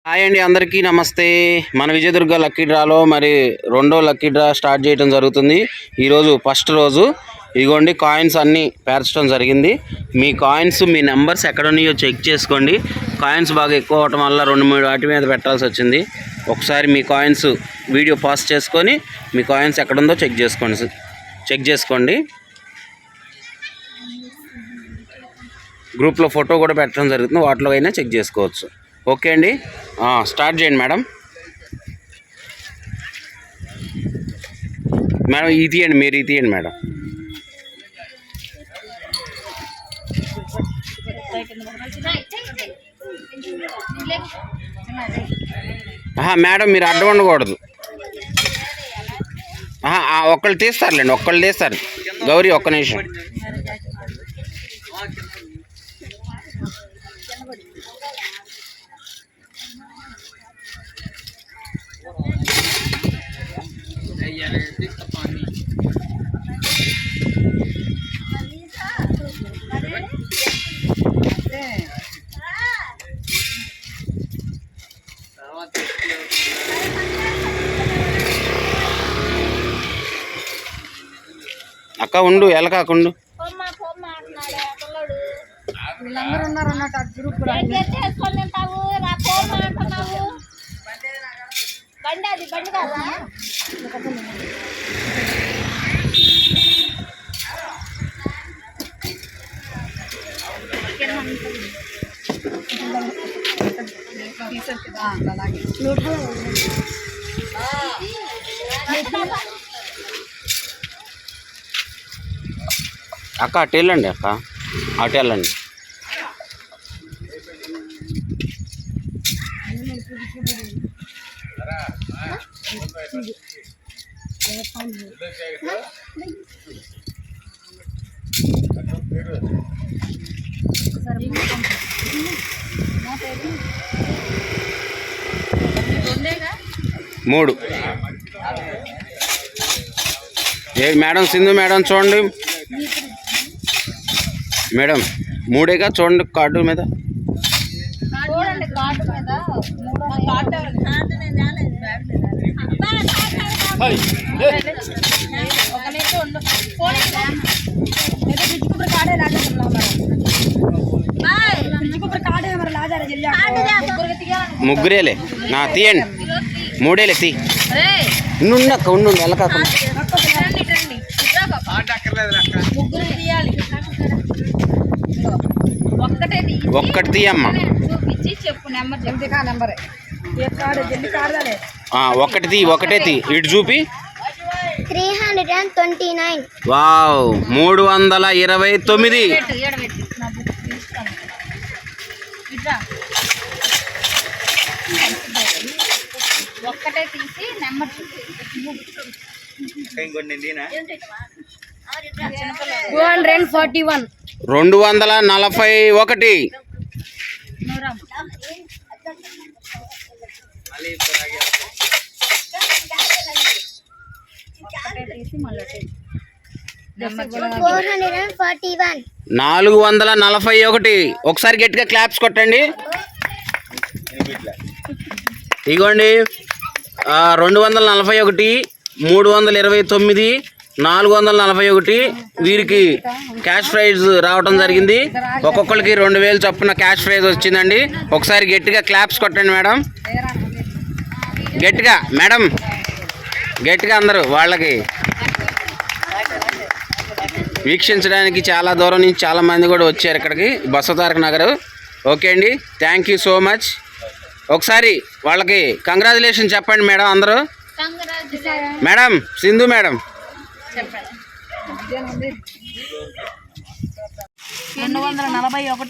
Hi అండి, అందరికీ నమస్తే. మన విజయదుర్గ లక్కీ డ్రాలో మరి రెండో లక్కీ డ్రా స్టార్ట్ చేయడం జరుగుతుంది. ఈరోజు ఫస్ట్ రోజు. ఇదిగోండి కాయిన్స్ అన్నీ పేర్చడం జరిగింది. మీ కాయిన్స్ మీ నెంబర్స్ ఎక్కడ ఉన్నాయో చెక్ చేసుకోండి. కాయిన్స్ బాగా ఎక్కువ అవటం వల్ల 2-3 వాటి మీద పెట్టాల్సి వచ్చింది. ఒకసారి మీ కాయిన్స్ వీడియో పాస్ చేసుకొని మీ కాయిన్స్ ఎక్కడుందో చెక్ చేసుకోండి. గ్రూప్లో ఫోటో కూడా పెట్టడం జరుగుతుంది, వాటిలో అయినా చెక్ చేసుకోవచ్చు. ఓకే అండి, స్టార్ట్ చేయండి మేడం. ఇది తీయండి, మీరు ఇది తీయండి మేడం. మేడం మీరు అడ్డం ఉండకూడదు. ఒక్కళ్ళు తీస్తారు. గౌరీ ఒక్క నిమిషం. అక్క ఉండు, ఎలకాకుండు. అక్క అటు వెళ్ళండి, అటు వెళ్ళండి. మూడు. మేడం సింధు మేడం చూడండి మేడం, మూడేగా చూడండి కార్డు మీద. ముగ్గురేలే తీయండి, మూడేలే తీ. ఉండు ఎలకాకుండా. ఒక్కటి తీయమ్మా. ఒకటే తీ. ఇటు చూపి. 329. వావ్, 329. ఒక్కటే తీసి నెంబర్ 241. 241. నెంబర్ 441. ఒకసారి గట్టిగా క్లాప్స్ కొట్టండి. ఇగోండి 241, 329, 441. వీరికి క్యాష్ ప్రైజ్ రావడం జరిగింది. ఒక్కొక్కరికి 2000 చొప్పున క్యాష్ ప్రైజ్ వచ్చిందండి. ఒకసారి గట్టిగా క్లాప్స్ కొట్టండి మేడం. గట్టిగా మేడం, గట్టిగా అందరూ వాళ్ళకి వీక్షించడానికి చాలా దూరం నుంచి చాలామంది కూడా వచ్చారు ఇక్కడికి, బసవతారక నగర్. ఓకే అండి, థ్యాంక్ యూ సో మచ్. ఒకసారి వాళ్ళకి కంగ్రాచులేషన్ చెప్పండి మేడం అందరూ. Madam Sindhu madam 241.